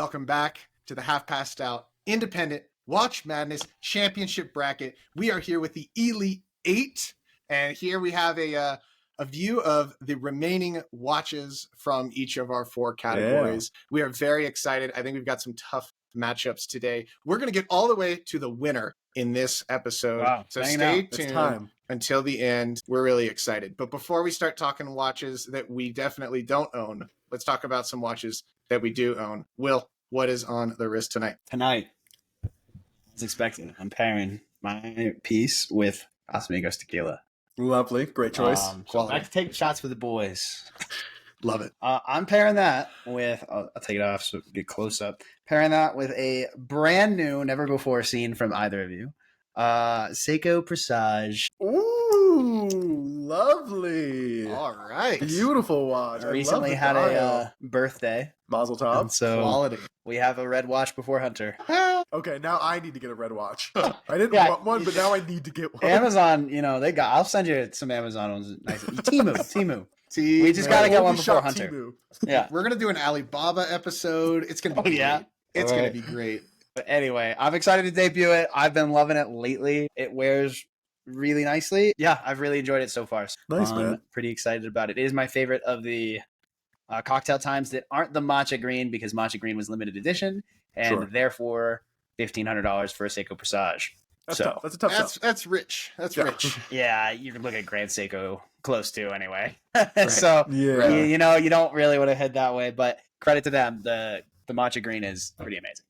welcome back to the Half Passed Out Independent Watch Madness Championship Bracket. We are here with the Elite 8, and here we have a view of the remaining watches from each of our 4 categories. Yeah. We are very excited. I think we've got some tough matchups today. We're going to get all the way to the winner in this episode. Wow, so stay tuned until the end. We're really excited. But before we start talking watches that we definitely don't own, let's talk about some watches that we do own. Will, what is on the wrist tonight? Tonight, as expected, I'm pairing my piece with Casamigos tequila. Lovely. Great choice. So I can take shots for the boys. Love it. I'm pairing that with, I'll take it off so we get close up. Pairing that with a brand new, never before seen from either of you, Seiko Presage. Ooh, lovely. All right. Beautiful watch. I recently had a birthday. Mazel tov. So quality. We have a red watch before Hunter. Okay, now I need to get a red watch. I didn't want one, but now I need to get one. Amazon, I'll send you some Amazon ones. Nice. Temu. We just got to get one before Hunter. Temu. Yeah. We're going to do an Alibaba episode. It's going to be great. It's going to be great. But anyway, I'm excited to debut it. I've been loving it lately. It wears really nicely. Yeah, I've really enjoyed it so far. Nice, man. Pretty excited about it. It is my favorite of the cocktail times that aren't the matcha green, because matcha green was limited edition, and therefore $1,500 for a Seiko Presage. That's tough. That's a tough sell. That's rich. That's rich. Yeah, you can look at Grand Seiko close to anyway. Right. So yeah, you don't really want to head that way, but credit to them. The matcha green is pretty amazing.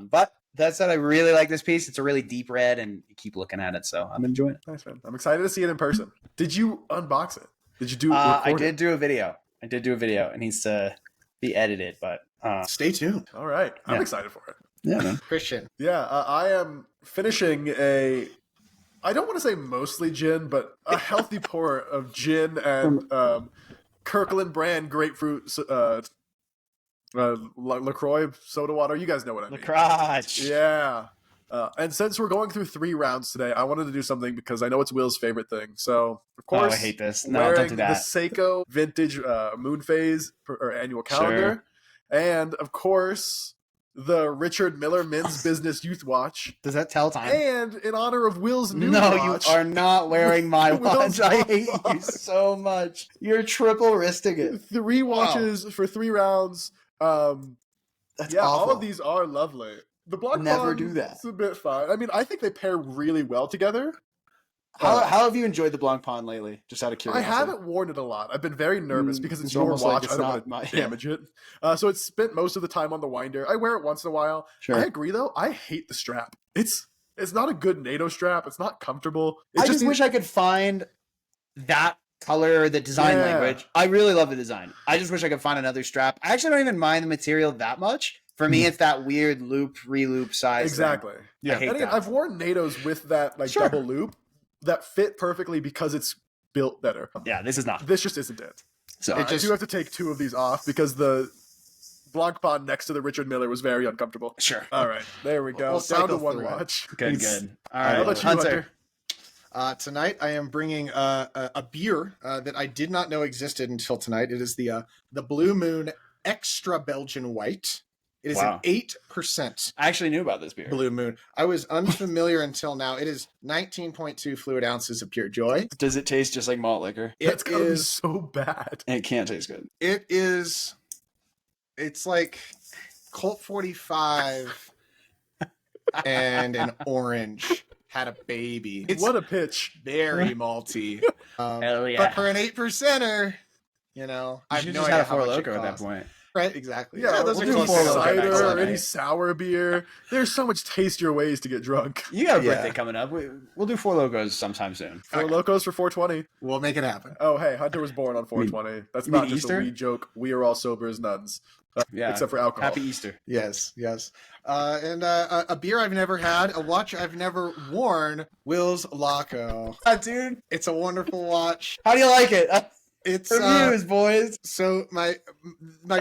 But that said, I really like this piece. It's a really deep red, and you keep looking at it, so I'm enjoying it. Nice, man. I'm excited to see it in person. Did you unbox it? Did you do? I did do a video. It needs to be edited, but stay tuned. All right, I'm excited for it. Yeah, man. Christian. Yeah, I am finishing I don't want to say mostly gin, but a healthy pour of gin and Kirkland brand grapefruit LaCroix soda water. You guys know what I mean. LaCroix. Yeah. And since we're going through 3 rounds today, I wanted to do something because I know it's Will's favorite thing. So, of course, I hate this. No, wearing don't do that. The Seiko vintage moon phase or annual calendar. Sure. And, of course, the Richard Miller Men's Business Youth Watch. Does that tell time? And in honor of Will's new watch. You are not wearing my watch. I hate you so much. You're triple wristing it. 3 watches for 3 rounds. That's awful. All of these are lovely. The Block Never do that. It's a bit fun. I mean, I think they pair really well together. How have you enjoyed the Blanc Pond lately? Just out of curiosity. I haven't worn it a lot. I've been very nervous because it's your watch. I don't want to damage it. So it's spent most of the time on the winder. I wear it once in a while. Sure. I agree, though. I hate the strap. It's not a good NATO strap. It's not comfortable. I just wish I could find that color, the design language. I really love the design. I just wish I could find another strap. I actually don't even mind the material that much. For me, it's that weird loop, re-loop size. Exactly. Thing. Yeah. I hate and again, that. I've worn NATOs with that double loop that fit perfectly because it's built better. Yeah, this is not. This just isn't it. So I do have to take 2 of these off because the Blanc Pond next to the Richard Miller was very uncomfortable. Sure. All right. There we go. Down to 1 watch. Good. All right. How about you, Hunter? Tonight I am bringing a beer that I did not know existed until tonight. It is the Blue Moon Extra Belgian White. It is an 8%. I actually knew about this beer. Blue Moon. I was unfamiliar until now. It is 19.2 fluid ounces of pure joy. Does it taste just like malt liquor? It's gonna be so bad. It can't taste good. It is. It's like Colt 45 and an orange had a baby. What a pitch. Very malty. Hell yeah. But for an 8%er, I have no idea had a how Four much it Loko at that costs. point. Right, exactly. Yeah, those we'll are do close to cider or any night. sour beer. There's so much tastier ways to get drunk. You got a birthday coming up. We'll do Four Locos sometime soon. 4 Locos for 420. We'll make it happen. Oh, hey, Hunter was born on 420. That's you not mean just Easter? a wee joke. We are all sober as nuns. Except for alcohol. Happy Easter. Yes. And a beer I've never had, a watch I've never worn, Will's Laco. Dude, it's a wonderful watch. How do you like it? It's reviews, boys. So my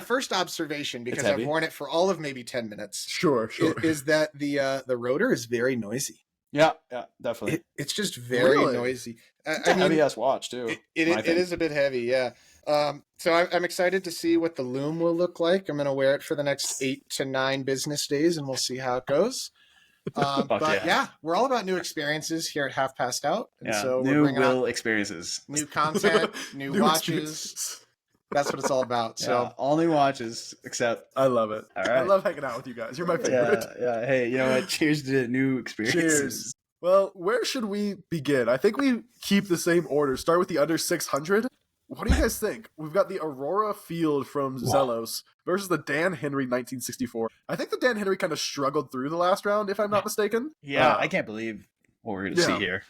first observation, because I've worn it for all of maybe 10 minutes, sure, is that the rotor is very noisy. Yeah, definitely. It's just very Really? noisy. It's a heavy ass watch too. It is a bit heavy, yeah. So I'm excited to see what the loom will look like. I'm going to wear it for the next 8 to 9 business days, and we'll see how it goes. But yeah, we're all about new experiences here at Half Past Out, and so we're new bringing out experiences, new content, new watches. experiences. That's what it's all about. So all new watches, except I love it. All right. I love hanging out with you guys. You're my favorite. yeah. Hey, you know what? Cheers to new experiences. Cheers. Well, where should we begin? I think we keep the same order. Start with the under 600. What do you guys think? We've got the Aurora Field from Zelos versus the Dan Henry 1964. I think the Dan Henry kind of struggled through the last round, if I'm not mistaken. Yeah, I can't believe what we're going to see here.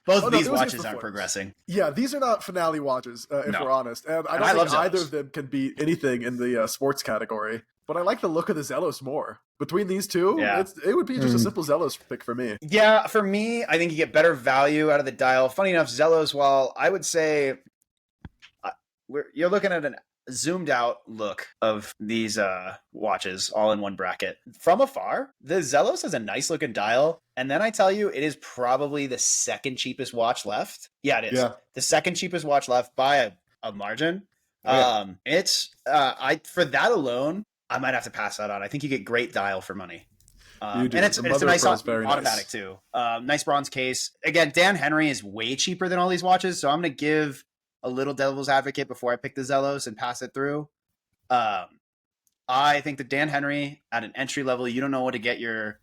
Both of these watches aren't progressing. Yeah, these are not finale watches, if we're honest. And I don't think either of them can beat anything in the sports category. But I like the look of the Zelos more. Between these two, it would be just a simple Zelos pick for me. Yeah, for me, I think you get better value out of the dial. Funny enough, Zelos, while I would say you're looking at a zoomed out look of these watches all in one bracket. From afar, the Zelos has a nice looking dial. And then I tell you, it is probably the second cheapest watch left. Yeah, it is. Yeah. The second cheapest watch left by a margin. It's for that alone, I might have to pass that on. I think you get great dial for money. And it's a nice automatic too. Nice bronze case. Again, Dan Henry is way cheaper than all these watches, so I'm going to give a little devil's advocate before I pick the Zelos and pass it through. I think the Dan Henry at an entry level, you don't know what to get your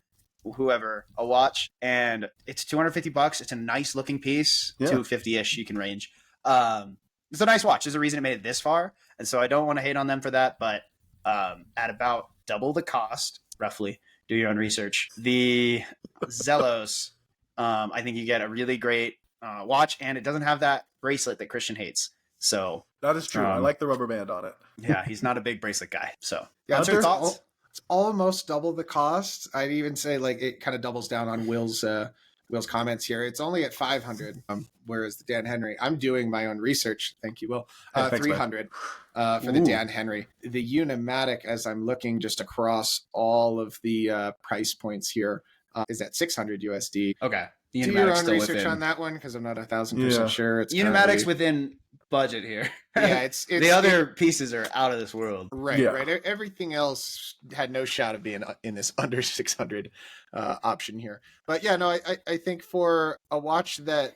whoever a watch, and it's $250. It's a nice looking piece, 250-ish you can range. It's a nice watch. There's a reason it made it this far, and so I don't want to hate on them for that, but at about double the cost, roughly, do your own research. The Zelos, I think you get a really great watch, and it doesn't have that bracelet that Christian hates. So that is true. I like the rubber band on it. Yeah, he's not a big bracelet guy. So yeah, it's almost double the cost. I'd even say like it kind of doubles down on Will's comments here. It's only at 500, whereas the Dan Henry, I'm doing my own research. Thank you, Will. 300 for the Dan Henry. The Unimatic, as I'm looking just across all of the price points here, is at 600 USD. Okay. Do your own research on that one because I'm not 1,000% sure. It's Unimatic's within budget here. Yeah, it's the other pieces are out of this world. Right. Everything else had no shot of being in this under 600 option here. But yeah, no, I think for a watch that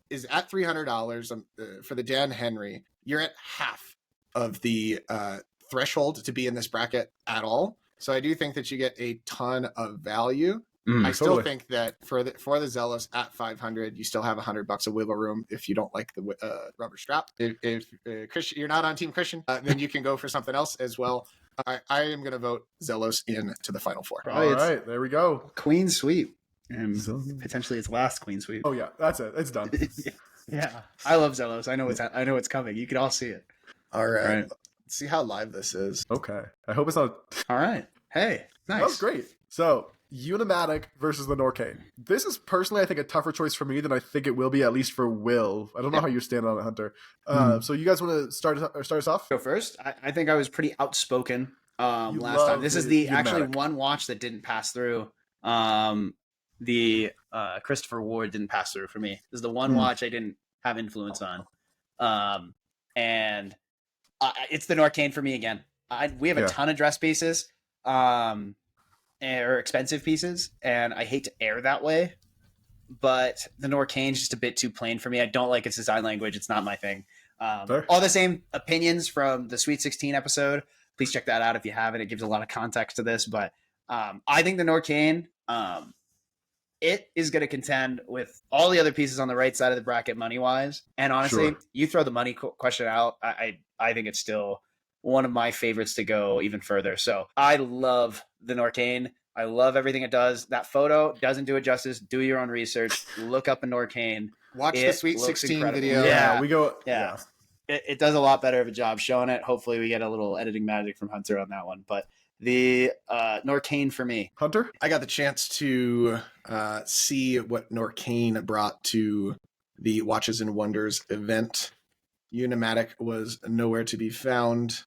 is at $300 for the Dan Henry, you're at half of the threshold to be in this bracket at all. So I do think that you get a ton of value. I still think that for the Zelos at 500, you still have $100 of wiggle room if you don't like the rubber strap. If Christian, you're not on Team Christian, then you can go for something else as well. I am going to vote Zelos into the final four. All right, there we go. Clean sweep, and potentially its last clean sweep. Oh yeah, that's it. It's done. Yeah, I love Zelos. I know it's coming. You can all see it. All right. Let's see how live this is. Okay, I hope it's not. All right. Hey, nice. That was great. So. Unimatic versus the Norcane. This is personally, I think, a tougher choice for me than I think it will be, at least for Will. I don't know how you stand on it, Hunter. So you guys want to start us off? Go first. I think I was pretty outspoken last time. This is actually one watch that didn't pass through. The Christopher Ward didn't pass through for me. This is the one watch I didn't have influence on. And it's the Norcane for me again. We have a ton of dress pieces. Or expensive pieces, and I hate to err that way, but the Norcane's just a bit too plain for me. I don't like its design language. It's not my thing. All the same opinions from the Sweet 16 episode. Please check that out if you haven't. It gives a lot of context to this, but I think the Norcane, it is going to contend with all the other pieces on the right side of the bracket money-wise. And honestly, you throw the money question out, I think it's still one of my favorites to go even further. So I love the Norcane. I love everything it does. That photo doesn't do it justice. Do your own research. Look up a Norcane. Watch the Sweet 16 video. Yeah, we go. Yeah. It does a lot better of a job showing it. Hopefully we get a little editing magic from Hunter on that one. But the Norcane for me. Hunter? I got the chance to see what Norcane brought to the Watches and Wonders event. Unimatic was nowhere to be found.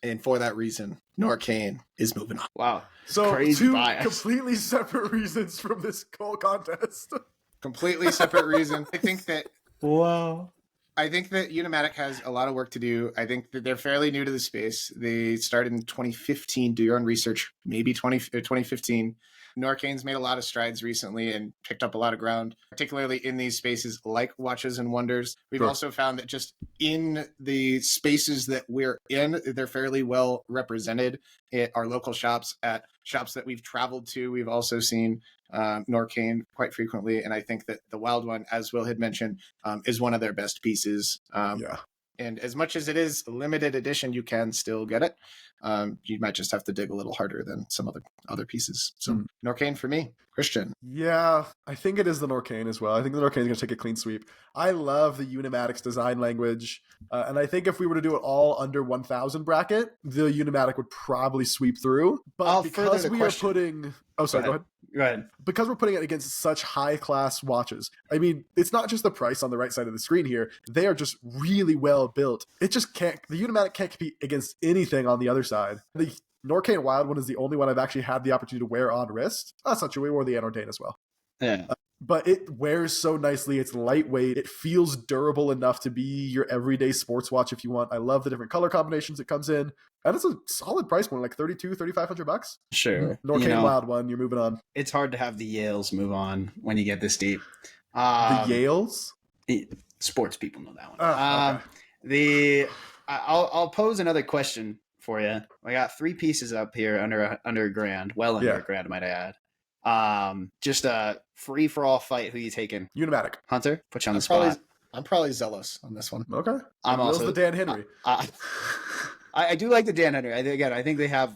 And for that reason, Norcane is moving on. Wow. So Crazy two bias. completely separate reasons from this whole contest. Completely separate reason. I think that Wow. Unimatic has a lot of work to do. I think that they're fairly new to the space. They started in 2015, do your own research, maybe 2015. Norcane's made a lot of strides recently and picked up a lot of ground, particularly in these spaces like Watches and Wonders. We've Sure. also found that just in the spaces that we're in, they're fairly well represented at our local shops, at shops that we've traveled to. We've also seen Norcane quite frequently. And I think that the Wild One, as Will had mentioned, is one of their best pieces. Yeah. And as much as it is a limited edition, you can still get it. You might just have to dig a little harder than some other pieces. So Norcane for me. Christian. Yeah, I think it is the Norcane as well. I think the Norcane is going to take a clean sweep. I love the Unimatic's design language. And I think if we were to do it all under 1,000 bracket, the Unimatic would probably sweep through. But I'll further because the we question. are putting... Oh, sorry, go ahead. Go ahead. Because we're putting it against such high-class watches. I mean, it's not just the price on the right side of the screen here. They are just really well built. It just can't... The Unimatic can't compete against anything on the other side. The Norcane Wild One is the only one I've actually had the opportunity to wear on wrist. That's not true. We wore the Anordain as well. Yeah. But it wears so nicely. It's lightweight. It feels durable enough to be your everyday sports watch if you want. I love the different color combinations it comes in. And it's a solid price point, like $3,500. Sure. Norcane Wild One, you're moving on. It's hard to have the Yales move on when you get this deep. The Yales? Sports people know that one. Okay. I'll pose another question for you. I got 3 pieces up here under a grand, well under a grand, might I add. Just a free for all fight. Who you taking? Unimatic. Hunter, put you on the spot. I'm probably zealous on this one. Okay. I'm Will's also the Dan Henry. I do like the Dan Henry. I think they have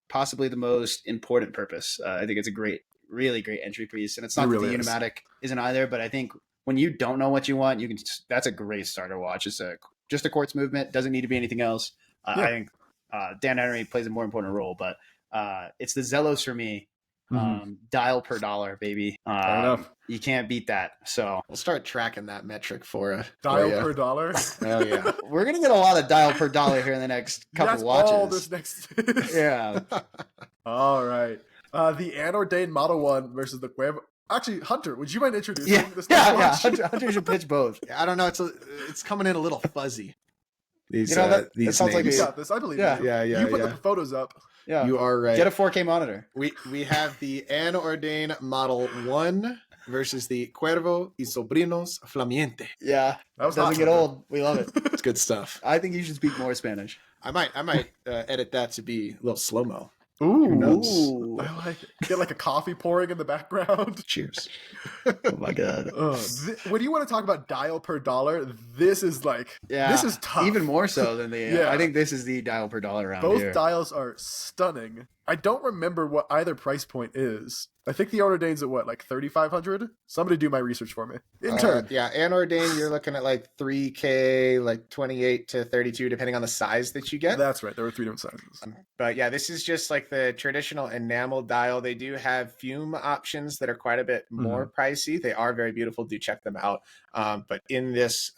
possibly the most important purpose. I think it's a really great entry piece, and it's not that the Unimatic isn't either. But I think when you don't know what you want, you can. That's a great starter watch. It's just a quartz movement. Doesn't need to be anything else. I think Dan Henry plays a more important role, but it's the Zelos for me. Dial per dollar, baby. Fair enough. You can't beat that. So we'll start tracking that metric for dial per dollar. Oh yeah, we're gonna get a lot of dial per dollar here in the next couple watches. All this next. Yeah. All right. The Anordain Model 1 versus the Cuervo. Actually, Hunter, would you mind introducing this next watch? Hunter should pitch both. I don't know. It's coming in a little fuzzy. These that sounds like you got this. I believe you. Yeah. You put the photos up. Yeah, you are right. Get a 4K monitor. We have the Anordain Model 1 versus the Cuervo y Sobrinos Flameante. Yeah, that doesn't get old. We love it. It's good stuff. I think you should speak more Spanish. I might edit that to be a little slow-mo. Ooh. I like it. Get like a coffee pouring in the background. Cheers. Oh my god. When you want to talk about dial per dollar, this is this is tough. Even more so than the I think this is the dial per dollar around Both here. dials are stunning. I don't remember what either price point is. I think the Anordain's at what, like $3,500? Somebody do my research for me. In turn. Yeah, Anordain, you're looking at like $3K, like 28 to 32, depending on the size that you get. That's right. There were 3 different sizes. But yeah, this is just like the traditional enamel dial. They do have fume options that are quite a bit more pricey. They are very beautiful. Do check them out. But in this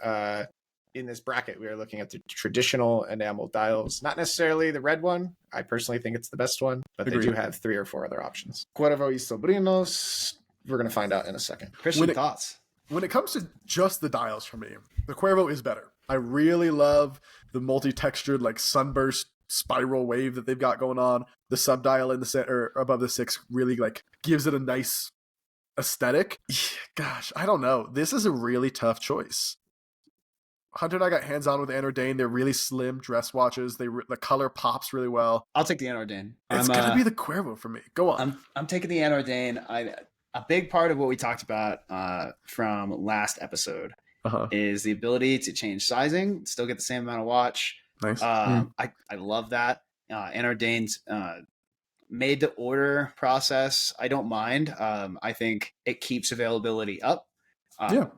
bracket, we are looking at the traditional enamel dials, not necessarily the red one. I personally think it's the best one, but they do have 3 or 4 other options. Cuervo y Sobrinos, we're going to find out in a second. Christian, thoughts? When it comes to just the dials for me, the Cuervo is better. I really love the multi-textured, like sunburst spiral wave that they've got going on. The subdial in the center above the 6 really like gives it a nice aesthetic. Gosh, I don't know. This is a really tough choice. Hunter and I got hands-on with Anordain. They're really slim dress watches. The color pops really well. I'll take the Anordain. It's going to be the Cuervo for me. Go on. I'm taking the Anordain. A big part of what we talked about from last episode is the ability to change sizing, still get the same amount of watch. Nice. I love that. Anordain's made-to-order process, I don't mind. I think it keeps availability up.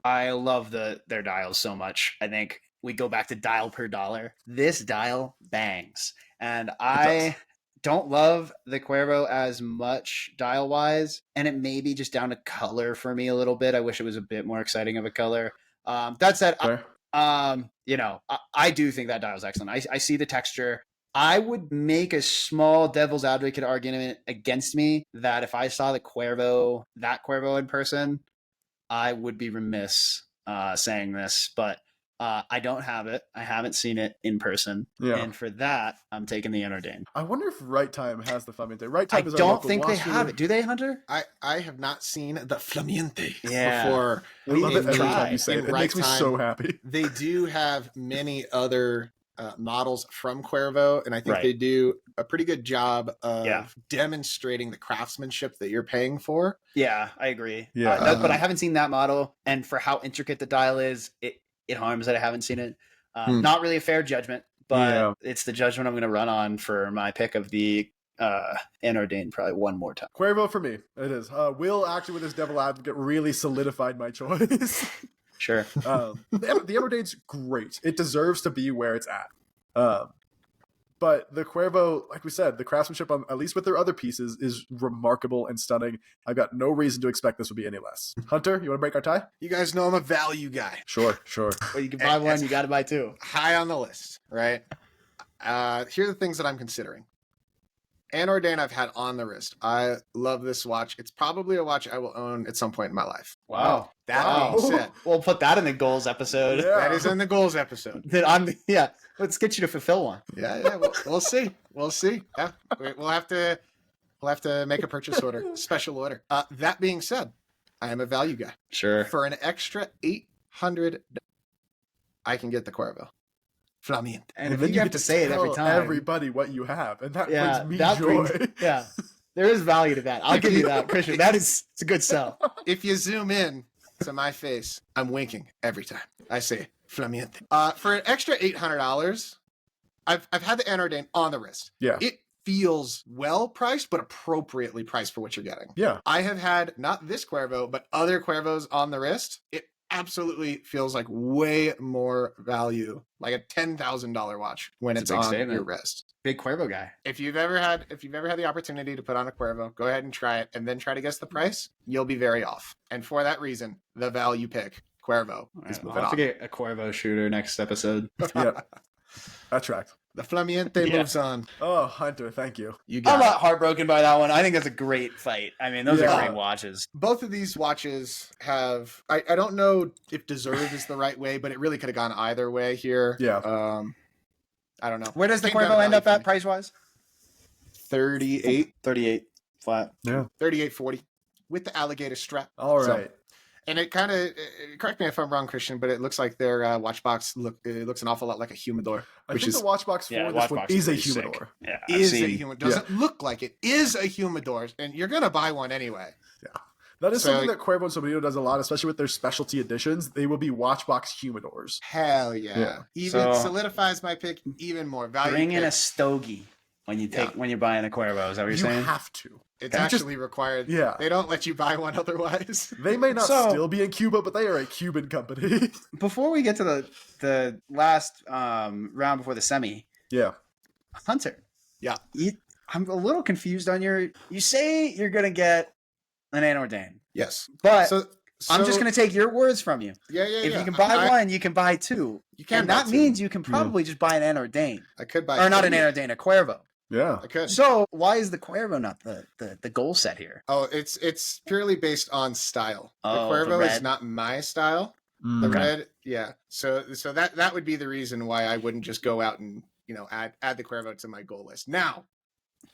I love their dials so much. I think we go back to dial per dollar. This dial bangs. And I don't love the Cuervo as much dial wise. And it may be just down to color for me a little bit. I wish it was a bit more exciting of a color. That said, I do think that dial is excellent. I see the texture. I would make a small devil's advocate argument against me that if I saw that Cuervo in person, I would be remiss saying this, but I don't have it. I haven't seen it in person. Yeah. And for that, I'm taking the Enordane. I wonder if Right Time has the Flameante. Right I Time is our don't local think they washer. have it. Do they, Hunter? I have not seen the Flameante Yeah. before. I love it every tried. time you say it. It Right makes me Time. so happy. They do have many other models from Cuervo, and I think Right. they do a pretty good job of Yeah. demonstrating the craftsmanship that you're paying for. Yeah, I agree. Yeah. But I haven't seen that model, and for how intricate the dial is, it harms that I haven't seen it. Not really a fair judgment, but Yeah. it's the judgment I'm going to run on for my pick of the Enordane probably one more time. Cuervo for me. It is. Will actually with his devil advocate really solidified my choice. Sure. The Emerdade's great. It deserves to be where it's at. But the Cuervo, like we said, the craftsmanship on at least with their other pieces is remarkable and stunning. I've got no reason to expect this would be any less. Hunter, you want to break our tie? You guys know I'm a value guy. Sure. Well, you can buy one, you got to buy two. High on the list, right? Here are the things that I'm considering. Enordane I've had on the wrist. I love this watch. It's probably a watch I will own at some point in my life. Wow. That being said, We'll put that in the goals episode. Yeah. that is in the goals episode. Let's get you to fulfill one. Yeah, we'll see. We'll see. Yeah, we'll have to make a purchase order, special order. That being said, I am a value guy. Sure. For an extra $800, I can get the Cuervo Flameante. And if then you have to say it every tell time. everybody what you have, and that Yeah, brings me that joy. brings- yeah. There is value to that. I'll give you that, Christian. It's a good sell. If you zoom in to my face, I'm winking every time I say Flameante. For an extra $800, I've had the Enordane on the wrist. Yeah. It feels well priced, but appropriately priced for what you're getting. Yeah. I have had not this Cuervo, but other Cuervos on the wrist. It absolutely feels like way more value, like a $10,000 watch when It's it's a big on statement. your wrist. Big Cuervo guy. If you've ever had the opportunity to put on a Cuervo, go ahead and try it, and then try to guess the price. You'll be very off. And for that reason, the value pick Cuervo is moving I'll have to on. get a Cuervo shooter next episode. Yep. That tracked. The Flameante Yeah. moves on. Oh, Hunter, thank you. You I'm got not it. heartbroken by that one. I think that's a great fight. I mean, those Yeah. are great watches. Both of these watches have. I don't know if deserve is the right way, but it really could have gone either way here. Yeah. I don't know. Where does the Came down to Cuervo end value up for at me. price wise? 38, flat. Yeah. 38.40 with the alligator strap. All So- right. And it kind of, correct me if I'm wrong, Christian, but it looks like their watch box looks an awful lot like a humidor, I which think is the watch box for Yeah, this watch one box is a pretty sick. humidor. Yeah, is a humidor. Doesn't look like it. Is a humidor, and you're gonna buy one anyway. That is So- something that Cuervo and Sobino does a lot, especially with their specialty editions. They will be watch box humidors. Hell yeah! Yeah. Even So- solidifies my pick even more. Value Bring in pick. a stogie when you take when you're buying a Cuervo. Is that what you're You saying? have to. It's And just- actually required. Yeah. They don't let you buy one otherwise. They may not So- still be in Cuba, but they are a Cuban company. Before we get to the last round before the semi, Yeah. Hunter. Yeah. I'm a little confused on your. You say you're gonna get an Enordane, Yes. but So I'm just gonna take your words from you. Yeah. If you can buy one, you can buy two. You can. And buy that two. means you can probably just buy an Enordane. I could buy Or not an three. Enordane, a Cuervo. Yeah. I could. So why is the Cuervo not the goal set here? Oh, it's purely based on style. Oh, the the Cuervo is red. not my style. The red, yeah. So that would be the reason why I wouldn't just go out and add the Cuervo to my goal list. Now,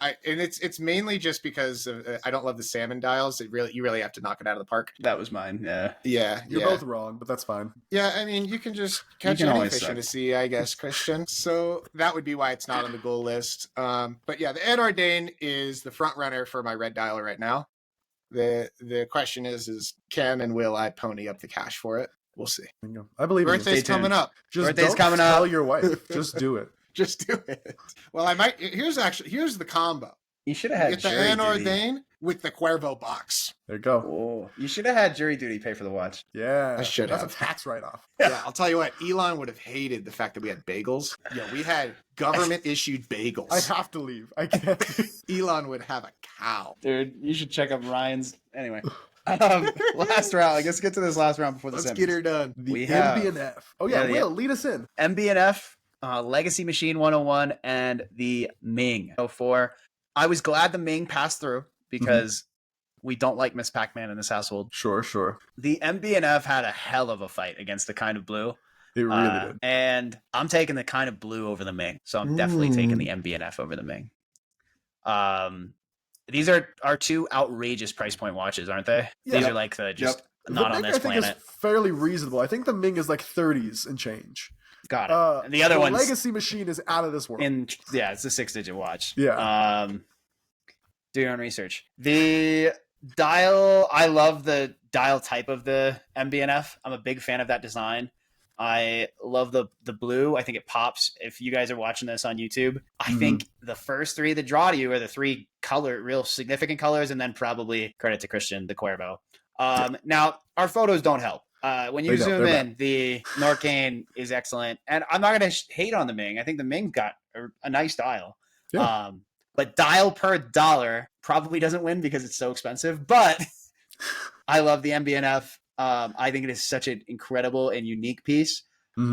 it's mainly just because I don't love the salmon dials. You really have to knock it out of the park. That was mine. Yeah. Yeah, You're yeah. both wrong, but that's fine. Yeah, I mean, you can just catch can any always fish in suck. the sea, I guess, Christian. So that would be why it's not on the goal list. But yeah, the Enordane is the front runner for my red dialer right now. The question is can and will I pony up the cash for it? We'll see. I believe in you. Birthday's Stay coming tuned. up. Just Birthday's don't coming tell up. your wife. Just do it. Just do it. Well, I might. Here's the combo. You should have had Get the jury duty. Enordane with the Cuervo box. There you go. Oh, you should have had jury duty pay for the watch. Yeah. I should That's have. a tax write-off. Yeah, I'll tell you what. Elon would have hated the fact that we had bagels. Yeah, we had government issued bagels. I have to leave. I can't. Elon would have a cow. Dude, you should check up Ryan's. Anyway, last round. I guess get to this last round before the Let's semis. get her done. The We have- MB&F. Oh, yeah, Yeah, Will, lead us in. MB and F. Legacy Machine 101, and the Ming 04. I was glad the Ming passed through because we don't like Miss Pac-Man in this household. Sure. The MBNF had a hell of a fight against the Kind of Blue. It really did. And I'm taking the Kind of Blue over the Ming. So I'm definitely taking the MBNF over the Ming. These are our two outrageous price point watches, aren't they? Yeah. These are like the just not the on Ming, this I think, planet. is fairly reasonable. I think the Ming is like 30s and change. Got it. And the other one's Legacy Machine is out of this world. it's a 6-digit watch. Yeah. Do your own research. The dial, I love the dial type of the MBNF. I'm a big fan of that design. I love the blue. I think it pops. If you guys are watching this on YouTube, I think the first three that draw to you are the three real significant colors, and then probably credit to Christian, the Cuervo. Now, our photos don't help. When you zoom in, the Norcane is excellent. And I'm not going to hate on the Ming. I think the Ming's got a nice dial. Yeah. But dial per dollar probably doesn't win because it's so expensive. But I love the MBNF. I think it is such an incredible and unique piece. It's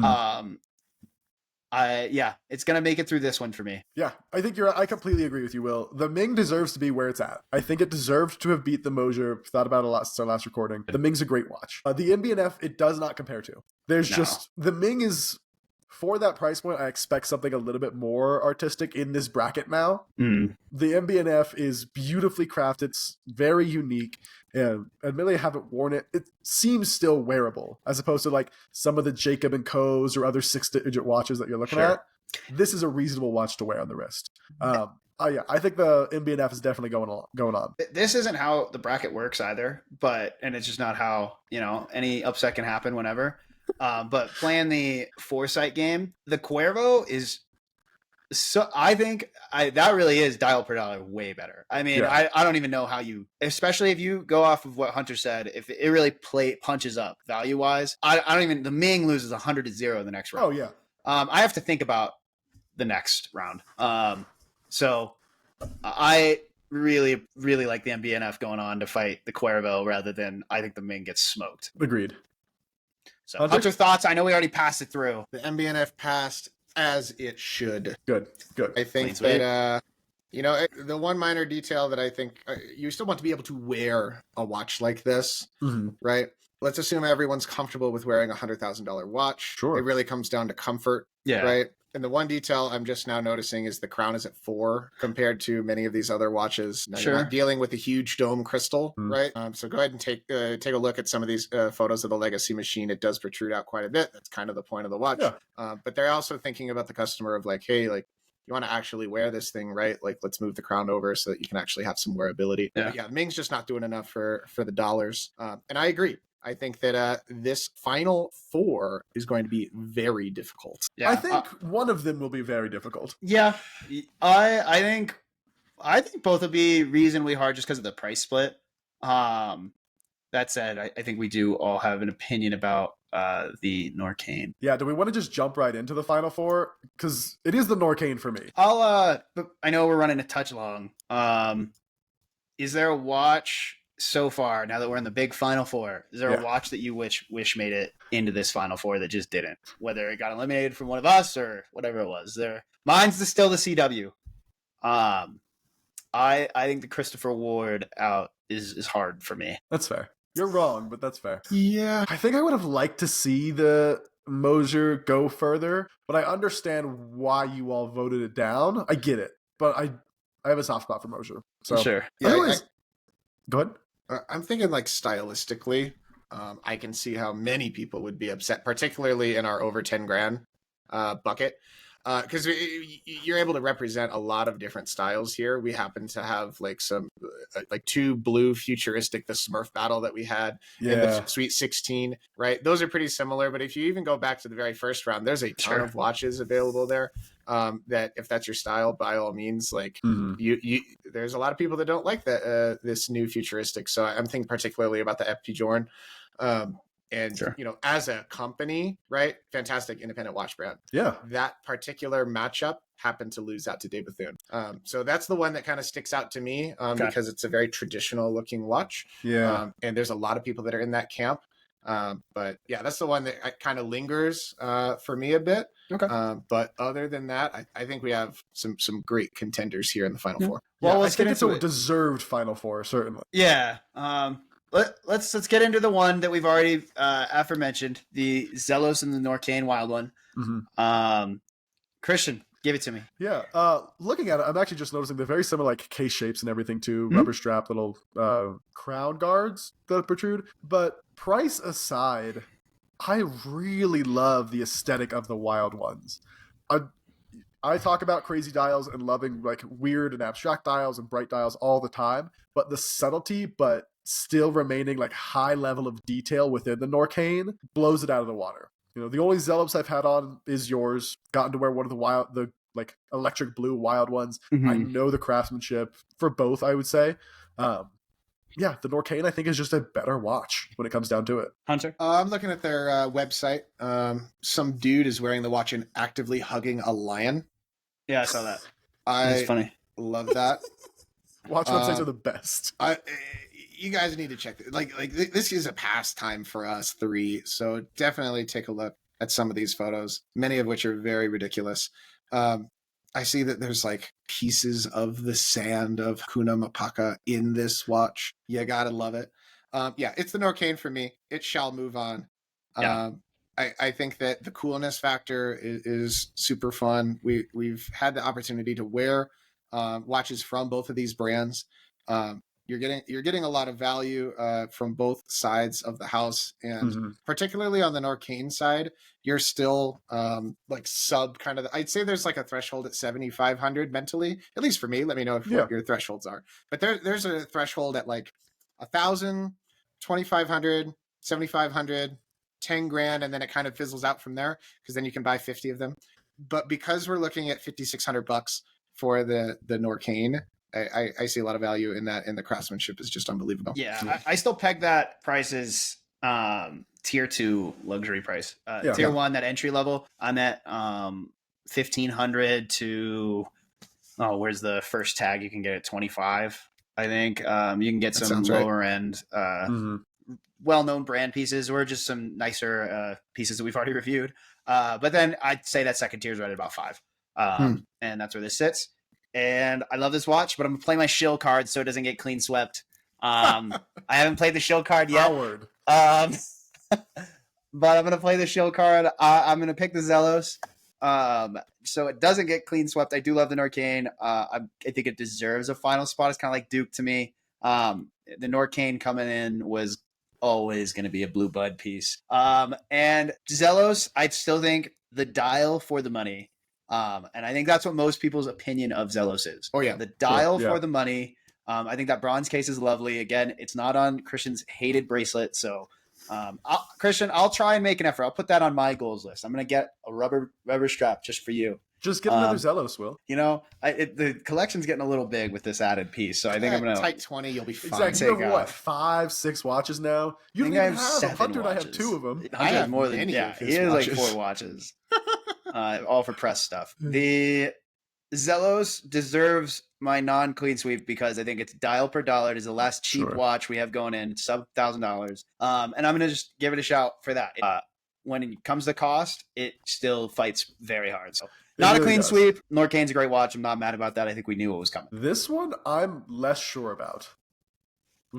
going to make it through this one for me. Yeah, I think I completely agree with you, Will. The Ming deserves to be where it's at. I think it deserved to have beat the Mosier. Thought about it a lot since our last recording. The Ming's a great watch. The MBNF, it does not compare to. The Ming is, for that price point, I expect something a little bit more artistic in this bracket now. The MBNF is beautifully crafted. It's very unique. And admittedly, I haven't worn it. It seems still wearable, as opposed to like some of the Jacob and Co's or other 6-digit watches that you're looking at. This is a reasonable watch to wear on the wrist. I think the MBNF is definitely going on. This isn't how the bracket works either, and it's just not how, any upset can happen whenever. But playing the Foresight game, the Cuervo is I think that really is dial per dollar way better. I mean, I don't even know how especially if you go off of what Hunter said, if it really punches up value wise, the Ming loses 100 to 0 in the next round. Oh yeah. I have to think about the next round. So I really, really like the MBNF going on to fight the Cuervo rather than I think the Ming gets smoked. Agreed. So Hunter, thoughts? I know we already passed it through. The MBNF passed as it should. Good. I think that, the one minor detail that I think you still want to be able to wear a watch like this, right? Let's assume everyone's comfortable with wearing a $100,000 watch. Sure. It really comes down to comfort, right? And the one detail I'm just now noticing is the crown is at 4 compared to many of these other watches. Now you're not dealing with a huge dome crystal, right? So go ahead and take a look at some of these photos of the Legacy Machine. It does protrude out quite a bit. That's kind of the point of the watch. Yeah. But they're also thinking about the customer of like, hey, like you want to actually wear this thing, right? Like let's move the crown over so that you can actually have some wearability. Yeah, Ming's just not doing enough for the dollars. And I agree. I think that this final 4 is going to be very difficult. Yeah, I think one of them will be very difficult. Yeah, I think both will be reasonably hard just because of the price split. That said, I think we do all have an opinion about the Norcane. Yeah, do we want to just jump right into the final 4? Because it is the Norcane for me. But I know we're running a touch long. Is there a watch so far, now that we're in the big final 4, is there a watch that you wish made it into this final 4 that just didn't? Whether it got eliminated from one of us or whatever it was. Mine's still the CW. I think the Christopher Ward out is hard for me. That's fair. You're wrong, but that's fair. Yeah. I think I would have liked to see the Mosier go further, but I understand why you all voted it down. I get it, but I have a soft spot for Mosier. So sure. Yeah, go ahead. I'm thinking like stylistically, I can see how many people would be upset, particularly in our over 10 grand bucket. Because you're able to represent a lot of different styles here. We happen to have like some like 2 blue futuristic, the Smurf battle that we had in the Sweet 16, right? Those are pretty similar. But if you even go back to the very first round, there's a ton of watches available there. That if that's your style, by all means, like you there's a lot of people that don't like that this new futuristic. So I'm thinking particularly about the FP Jorn. And, as a company, right? Fantastic independent watch brand. Yeah. That particular matchup happened to lose out to De Bethune. So that's the one that kind of sticks out to me because it's a very traditional looking watch. Yeah. And there's a lot of people that are in that camp. But yeah, that's the one that kind of lingers for me a bit. Okay. But other than that, I think we have some great contenders here in the Final Four. Well, Yeah, let's I get think it's into a it. deserved Final Four, certainly. Yeah. Let's get into the one that we've already aforementioned, the Zelos and the Norcane Wild one. Mm-hmm. Christian, give it to me. Yeah, looking at it, I'm actually just noticing they're very similar, like case shapes and everything too. Mm-hmm. Rubber strap, little crown guards that protrude. But price aside, I really love the aesthetic of the wild ones. I talk about crazy dials and loving like weird and abstract dials and bright dials all the time, but the subtlety, but still remaining like high level of detail within the Norcane blows it out of the water. You know, the only Zealops I've had on is yours. Gotten to wear one of the like electric blue wild ones. Mm-hmm. I know the craftsmanship for both, I would say. Yeah, the Norcane I think is just a better watch when it comes down to it. Hunter? I'm looking at their website. Some dude is wearing the watch and actively hugging a lion. Yeah, I saw that. That's funny. Love that. Watch websites are the best. You guys need to check it. Like this is a pastime for us three, so definitely take a look at some of these photos, many of which are very ridiculous. I see that there's like pieces of the sand of Hakuna Mipaka in this watch. You gotta love it. Yeah, it's the Norcane for me. It shall move on. Yeah. I think that the coolness factor is super fun. We've had the opportunity to wear watches from both of these brands. You're getting a lot of value from both sides of the house, and particularly on the Norcane side, you're still like sub kind of. I'd say there's like a threshold at 7,500 mentally, at least for me. Let me know what your thresholds are. But there's a threshold at like 1,000, 2,500, 7,500, 10 grand, and then it kind of fizzles out from there because then you can buy 50 of them. But because we're looking at $5,600 for the Norcane, I see a lot of value in that, and the craftsmanship is just unbelievable. Yeah, I still peg that price as tier 2 luxury price. Tier 1, that entry level, I'm at 1,500 to where's the first tag? You can get it 25. I think you can get some lower end well-known brand pieces or just some nicer pieces that we've already reviewed. But then I'd say that second tier is right at about 5. And that's where this sits. And I love this watch, but I'm going to play my shill card so it doesn't get clean swept. I haven't played the shill card yet. But I'm going to play the shill card. I'm going to pick the Zelos. So it doesn't get clean swept. I do love the Norcane. I think it deserves a final spot. It's kind of like Duke to me. The Norcane coming in was always going to be a blue bud piece. And Zelos, I still think the dial for the money. And I think that's what most people's opinion of Zelos is. Oh, yeah. The dial for the money. I think that bronze case is lovely. Again, it's not on Christian's hated bracelet. So, Christian, I'll try and make an effort. I'll put that on my goals list. I'm going to get a rubber strap just for you. Just get another Zelos, Will. You know, the collection's getting a little big with this added piece. So I think I'm going to... Tight 20, you'll be fine. Exactly. You have, what, 5, 6 watches now? You don't even have 100. I have 2 of them. I have more than... Yeah, he has like 4 watches. All for press stuff. The Zelos deserves my non-clean sweep because I think it's dial per dollar. It is the last cheap watch we have going in, sub $1,000. And I'm going to just give it a shout for that. When it comes to cost, it still fights very hard. So not a clean sweep. Norcane's a great watch. I'm not mad about that. I think we knew what was coming. This one, I'm less sure about.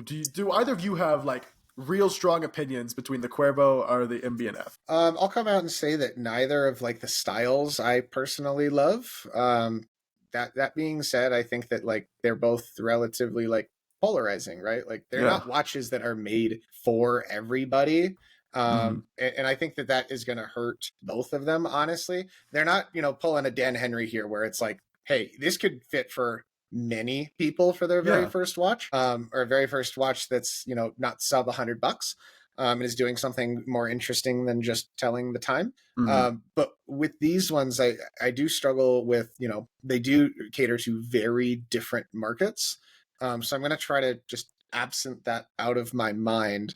Do either of you have like real strong opinions between the Cuervo or the MB&F? I'll come out and say that neither of like the styles I personally love. That being said, I think that like they're both relatively like polarizing, right? Like they're not watches that are made for everybody. And I think that is going to hurt both of them. Honestly, they're not, pulling a Dan Henry here where it's like, hey, this could fit for many people for their very first watch, or very first watch that's, not sub $100, and is doing something more interesting than just telling the time. But with these ones, I do struggle with, they do cater to very different markets. So I'm going to try to just absent that out of my mind,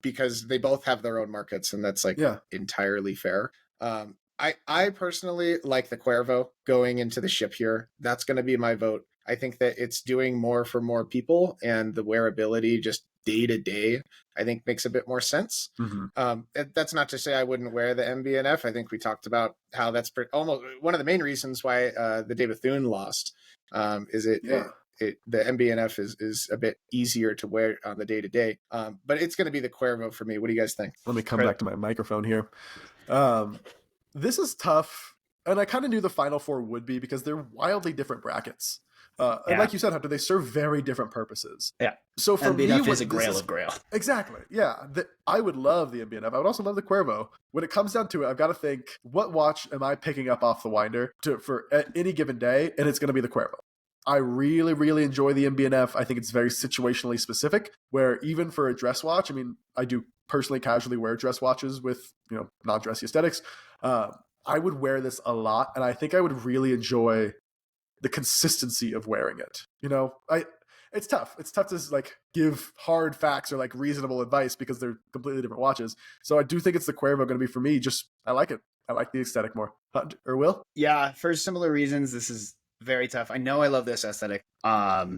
because they both have their own markets, and that's entirely fair. I personally like the Cuervo going into the ship here. That's going to be my vote. I think that it's doing more for more people, and the wearability just day to day, I think makes a bit more sense. That's not to say I wouldn't wear the MBNF. I think we talked about how that's almost one of the main reasons why the Day Bethune lost. The MBNF is a bit easier to wear on the day to day, but it's going to be the Cuervo for me. What do you guys think? Let me come back to my microphone here. This is tough, and I kind of knew the final four would be because they're wildly different brackets. And like you said, Hunter, they serve very different purposes. Yeah. So for MBNF me, is a grail of grail. Exactly. Yeah. I would love the MBNF. I would also love the Cuervo. When it comes down to it, I've got to think, what watch am I picking up off the winder for any given day? And it's going to be the Cuervo. I really, really enjoy the MBNF. I think it's very situationally specific, where even for a dress watch, I mean, I do personally casually wear dress watches with, non-dressy aesthetics. I would wear this a lot, and I think I would really enjoy the consistency of wearing it. It's tough. It's tough to like give hard facts or like reasonable advice because they're completely different watches. So I do think it's the Cuervo going to be for me. Just, I like it. I like the aesthetic more. Or Will? Yeah, for similar reasons, this is very tough. I know I love this aesthetic. A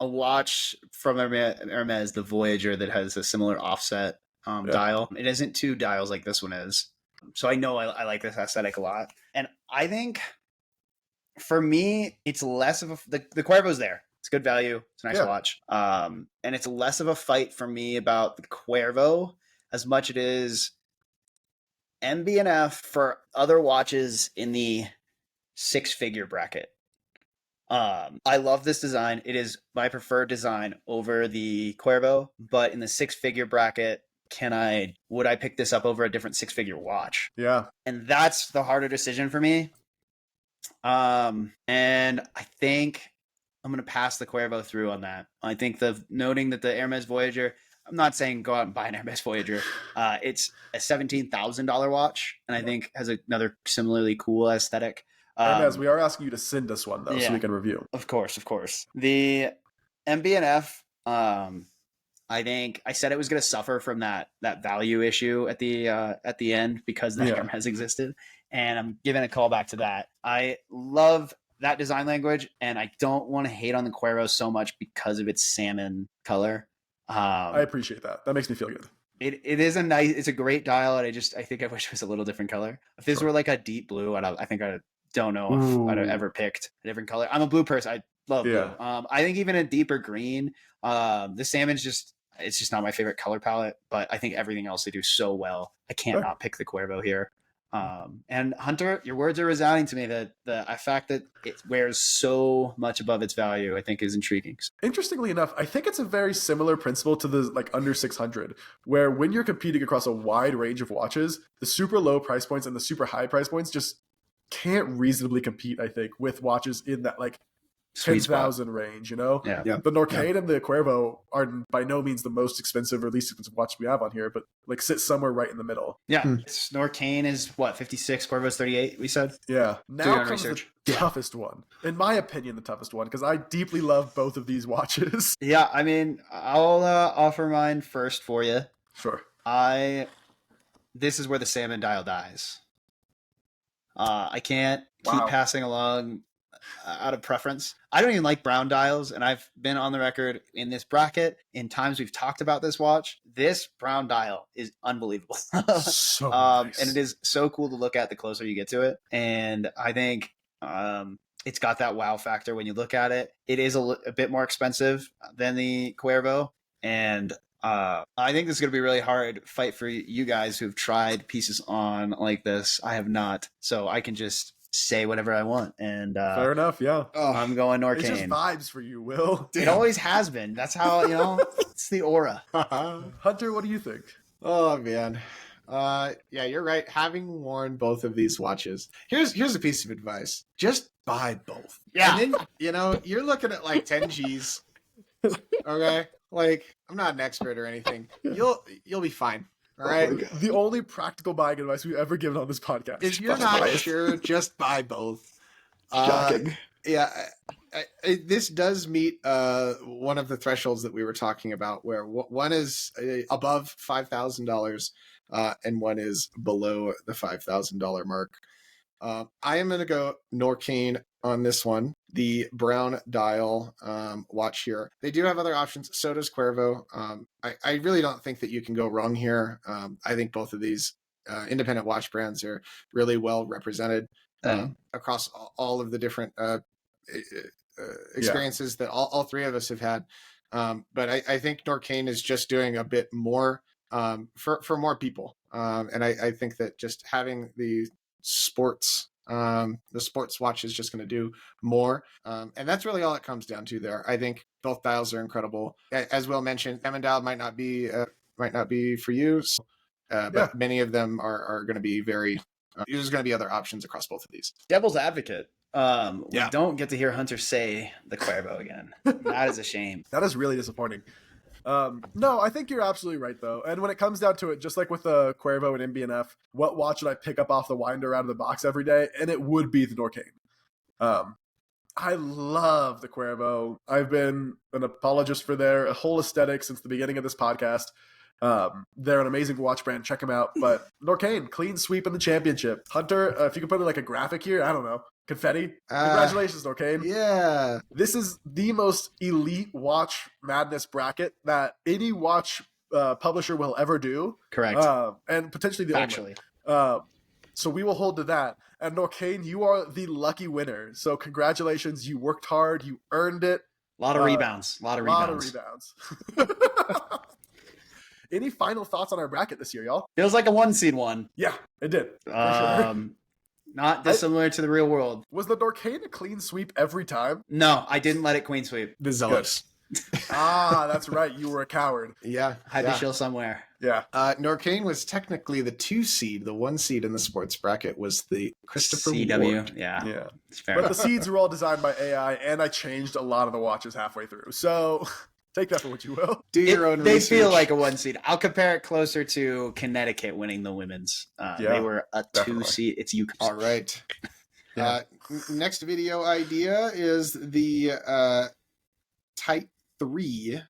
watch from Hermes, the Voyager, that has a similar offset dial. It isn't two dials like this one is. So I know I like this aesthetic a lot. And I think for me, it's less of the Cuervo's there. It's good value. It's a nice watch. And it's less of a fight for me about the Cuervo as much it is MBNF for other watches in the 6-figure bracket. I love this design. It is my preferred design over the Cuervo, but in the 6-figure bracket, would I pick this up over a different 6-figure watch? Yeah. And that's the harder decision for me. And I think I'm going to pass the Cuervo through on that. I think noting that the Hermes Voyager, I'm not saying go out and buy an Hermes Voyager. It's a $17,000 watch, and I think has another similarly cool aesthetic. Hermes, we are asking you to send us one though, so we can review. Of course. The MBNF, I think I said it was going to suffer from that value issue at the end because the Hermes existed, and I'm giving a call back to that. I love that design language, and I don't want to hate on the Cuervo so much because of its salmon color. I appreciate that. That makes me feel good. It is it's a great dial, and I think I wish it was a little different color. If this were like a deep blue, I don't know if I'd have ever picked a different color. I'm a blue person. I love blue. I think even a deeper green, the salmon's it's just not my favorite color palette, but I think everything else they do so well. I can't not pick the Cuervo here. And Hunter, your words are resounding to me that the fact that it wears so much above its value, I think is intriguing. Interestingly enough, I think it's a very similar principle to the like under 600, where when you're competing across a wide range of watches, the super low price points and the super high price points just can't reasonably compete, I think, with watches in that like 10,000 range, Yeah. The Norcade and the Cuervo are by no means the most expensive or least expensive watch we have on here, but like sit somewhere right in the middle. Yeah. Norcane is what, 56, Cuervo's 38, we said? Yeah. Now comes the toughest one. In my opinion, the toughest one, because I deeply love both of these watches. Yeah, I mean, I'll offer mine first for you. Sure. This is where the salmon dial dies. I can't keep passing along out of preference. I don't even like brown dials, and I've been on the record in this bracket in times we've talked about this watch. This brown dial is unbelievable. So nice. And it is so cool to look at the closer you get to it. And I think it's got that wow factor when you look at it. It is a bit more expensive than the Cuervo, and I think this is going to be a really hard fight for you guys who've tried pieces on like this. I have not, so I can just say whatever I want. And fair enough, yeah. I'm going Norcane. It's just vibes for you, Will. It always has been. That's how, it's the aura. Hunter, what do you think? Oh, man. Yeah, you're right. Having worn both of these watches, here's a piece of advice. Just buy both. Yeah. And then, you're looking at like 10 G's. Okay? Like, I'm not an expert or anything. You'll be fine. All right. The only practical buying advice we've ever given on this podcast. If you're not sure, just buy both. Shocking. Yeah. This does meet one of the thresholds that we were talking about, where one is above $5,000 and one is below the $5,000 mark. I am going to go Norcane on this one. The brown dial watch here. They do have other options. So does Cuervo. I really don't think that you can go wrong here. I think both of these independent watch brands are really well represented across all of the different experiences that all three of us have had. But I think Norcane is just doing a bit more for more people. And I think that just having the sports watch is just going to do more. And that's really all it comes down to there. I think both dials are incredible. As Will mentioned, Diamond dial might not be for you. But many of them are going to be very, there's going to be other options across both of these. Devil's advocate. We don't get to hear Hunter say the Cuervo again. That is a shame. That is really disappointing. No, I think you're absolutely right, though. And when it comes down to it, just like with the Cuervo and MBNF, what watch would I pick up off the winder out of the box every day? And it would be the Norcane. I love the Cuervo. I've been an apologist for their whole aesthetic since the beginning of this podcast. They're an amazing watch brand. Check them out. But Norcane, clean sweep in the championship. Hunter, if you could put in like a graphic here, I don't know. Confetti. Congratulations, Norcane. Yeah. This is the most elite watch madness bracket that any watch publisher will ever do. Correct. And potentially the Actually. only. So we will hold to that. And Norcane, you are the lucky winner. So congratulations. You worked hard. You earned it. A lot of rebounds. A lot of rebounds. Any final thoughts on our bracket this year, y'all? Feels like a 1-seed one. Yeah, it did. For sure. Not dissimilar to the real world. Was the Norcane a clean sweep every time? No, I didn't let it queen sweep. The Zealous. That's right. You were a coward. Yeah. Had to shill somewhere. Yeah. Norcane was technically the 2-seed. The 1-seed in the sports bracket was the Christopher CW. Ward. Yeah. It's fair. But the seeds were all designed by AI, and I changed a lot of the watches halfway through. So take that for what you will. Do your own They research. feel like a 1-seed. I'll compare it closer to Connecticut winning the women's. They were a definitely. 2-seed. It's UConn. All right. Yeah. Next video idea is the Type 3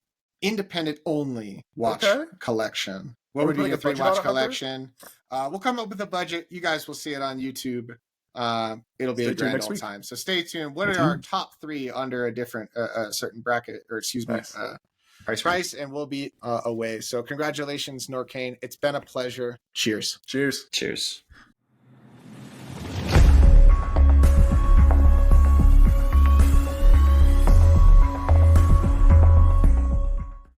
independent only watch collection. What would be a 3-watch collection? We'll come up with a budget. You guys will see it on YouTube. It'll be a grand old time. So stay tuned. What are our top 3 under a different certain bracket, or excuse me, price, and we'll be away. So congratulations, Norcane. It's been a pleasure. Cheers. Cheers. Cheers.